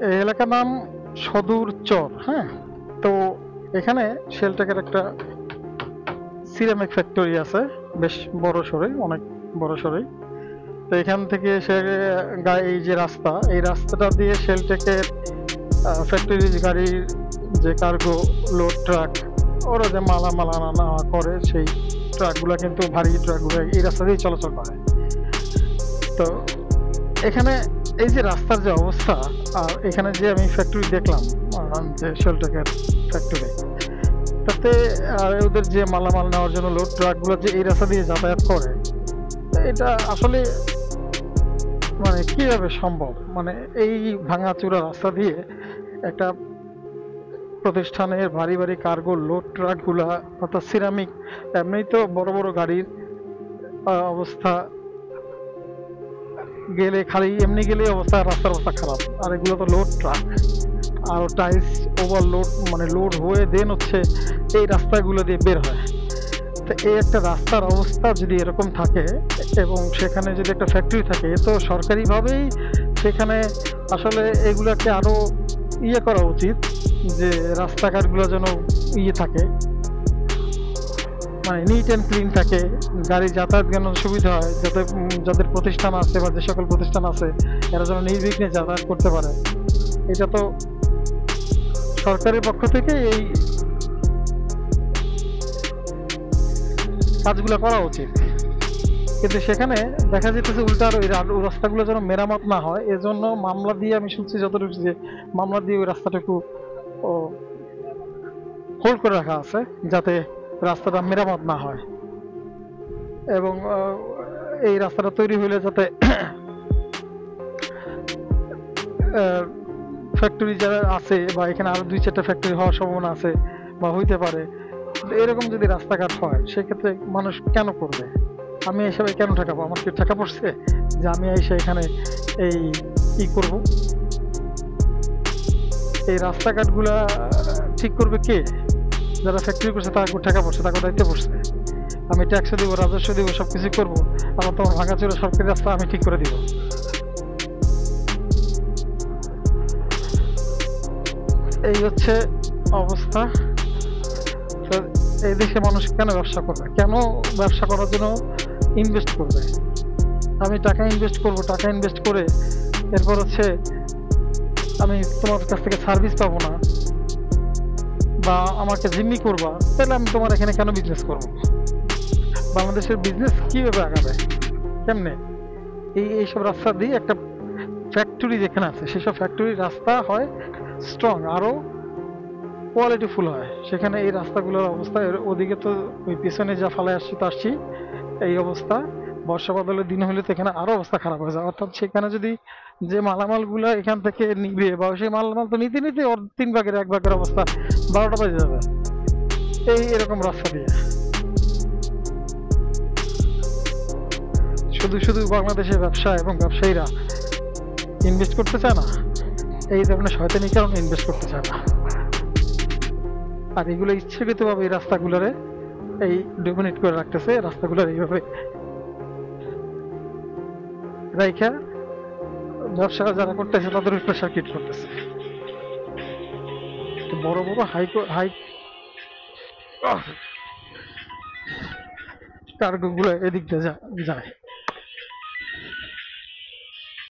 এই এলাকার নাম সদুর চর। হ্যাঁ, তো এখানে শেলটেকের একটা সিরামিক ফ্যাক্টরি আছে, বেশ বড় সড়ে, অনেক বড় সড়ে। তো এখান থেকে সে এই যে রাস্তা, এই রাস্তাটা দিয়ে শেলটেকের ফ্যাক্টরি গাড়ির যে কার্গো লোড ট্রাক, ওরা যে মালামাল আনা নেওয়া করে, সেই ট্রাকগুলা কিন্তু ভারী ট্রাকগুলো এই রাস্তা দিয়ে চলাচল করে। তো এখানে এই যে রাস্তার যে অবস্থা, আর এখানে যে আমি ফ্যাক্টরি দেখলাম, যে শেলটেকের ফ্যাক্টরি, তাতে আর ওদের যে মালামাল নেওয়ার জন্য লোড ট্রাকগুলো যে এই রাস্তা দিয়ে যাতায়াত করে, এটা আসলে মানে কিভাবে সম্ভব? মানে এই ভাঙাচোরা রাস্তা দিয়ে একটা প্রতিষ্ঠানের ভারী ভারী কার্গো লোড ট্রাকগুলা, অর্থাৎ সিরামিক, এমনিই তো বড় বড় গাড়ির অবস্থা গেলে খালি এমনি গেলে অবস্থা, রাস্তার অবস্থা খারাপ, আর এগুলো তো লোড ট্রাক, আর টাইলস ওভারলোড, মানে লোড হয়ে দেন হচ্ছে এই রাস্তাগুলো দিয়ে বের হয়। তো এই একটা রাস্তার অবস্থা যদি এরকম থাকে, এবং সেখানে যদি একটা ফ্যাক্টরি থাকে, তো সরকারিভাবেই সেখানে আসলে এগুলাকে আরো করা উচিত, যে রাস্তাঘাটগুলো যেন থাকে, মানে নিট অ্যান্ড ক্লিন থাকে, গাড়ি যাতায়াত যেন সুবিধা হয়, যাতে যাদের প্রতিষ্ঠান আছে বা যে সকল প্রতিষ্ঠান আছে, এরা যেন নির্বিঘ্নে যাতায়াত করতে পারে। এটা তো সরকারের পক্ষ থেকে এই কাজগুলো করা উচিত। কিন্তু সেখানে দেখা যেতেছে উল্টা, আর ওই রাস্তাগুলো যেন মেরামত না হয়, এজন্য মামলা দিয়ে, আমি শুনছি যতটুকু, যে মামলা দিয়ে ওই রাস্তাটুকু হোল্ড করে রাখা আছে, যাতে রাস্তাটা মেরামত না হয়। এবং এই রাস্তাটা তৈরি হইলে যাতে ফ্যাক্টরি যারা আছে, বা এখানে আরো 2-4টা ফ্যাক্টরি হওয়ার সম্ভাবনা আছে বা হইতে পারে, এরকম যদি রাস্তাঘাট হয়, সেক্ষেত্রে মানুষ কেন করবে? আমি এসবে কেন ঠেকাবো? আমার কি ঠেকা পড়ছে যে আমি এসে এখানে এই কি করব? এই রাস্তাঘাটগুলা ঠিক করবে কে? যারা ফ্যাক্টরি করছে তার ঠেকা পড়ছে, তাকে দায়িত্ব পড়ছে। আমি ট্যাক্স দিব, রাজস্ব দিব, সবকিছু করবো, আবার তোমার ভাঙাচোরা সরকারি রাস্তা আমি ঠিক করে দিব। এই হচ্ছে অবস্থা। তো এই দেশে মানুষ কেন ব্যবসা করবে? কেন ব্যবসা করার জন্য ইনভেস্ট করবে? আমি টাকা ইনভেস্ট করব, টাকা ইনভেস্ট করে এরপর হচ্ছে আমি তোমার কাছ থেকে সার্ভিস পাবো না, বা আমাকে জিম্মি করবা, তাহলে আমি তোমার এখানে কেন বিজনেস করবো? বাংলাদেশের বিজনেস কিভাবে আগাবে? কেমনে? এইসব রাস্তা দিয়ে একটা ফ্যাক্টরি যেখানে আছে, সেসব ফ্যাক্টরির রাস্তা হয় স্ট্রং, আরো কোয়ালিটিফুল হয়। সেখানে এই রাস্তাগুলোর অবস্থা, ওদিকে তো ওই পিছনে যা ফালায় আসছি তো আসছি, এই অবস্থা বর্ষা বাদলের দিন হলে তো এখানে আরো অবস্থা খারাপ হয়ে যায়। অর্থাৎ সেখানে যদি যে মালামালগুলো এখান থেকে নিবে, বা সেই মালামাল তো নিতে নিতে ওর 3 ভাগের 1 ভাগের অবস্থা 12টা বাজে যাবে এই এরকম রাস্তা দিয়ে। শুধু শুধু বাংলাদেশের ব্যবসা এবং ব্যবসায়ীরা ইনভেস্ট করতে চায় না, এই ধরনের শয়তানি কারণে ইনভেস্ট করতে চায় না। আর এগুলো ইচ্ছাকৃতভাবে এই রাস্তাগুলোরে এই ডোমিনেট করে রাখতেছে, রাস্তাগুলোর এইভাবে রাইখা ব্যবসা যারা করতেছে তাদের প্রেশার ক্রিয়েট করতেছে। তো বড় বড় হাই হাই কার্গো গুলো এদিক দিয়ে যায়।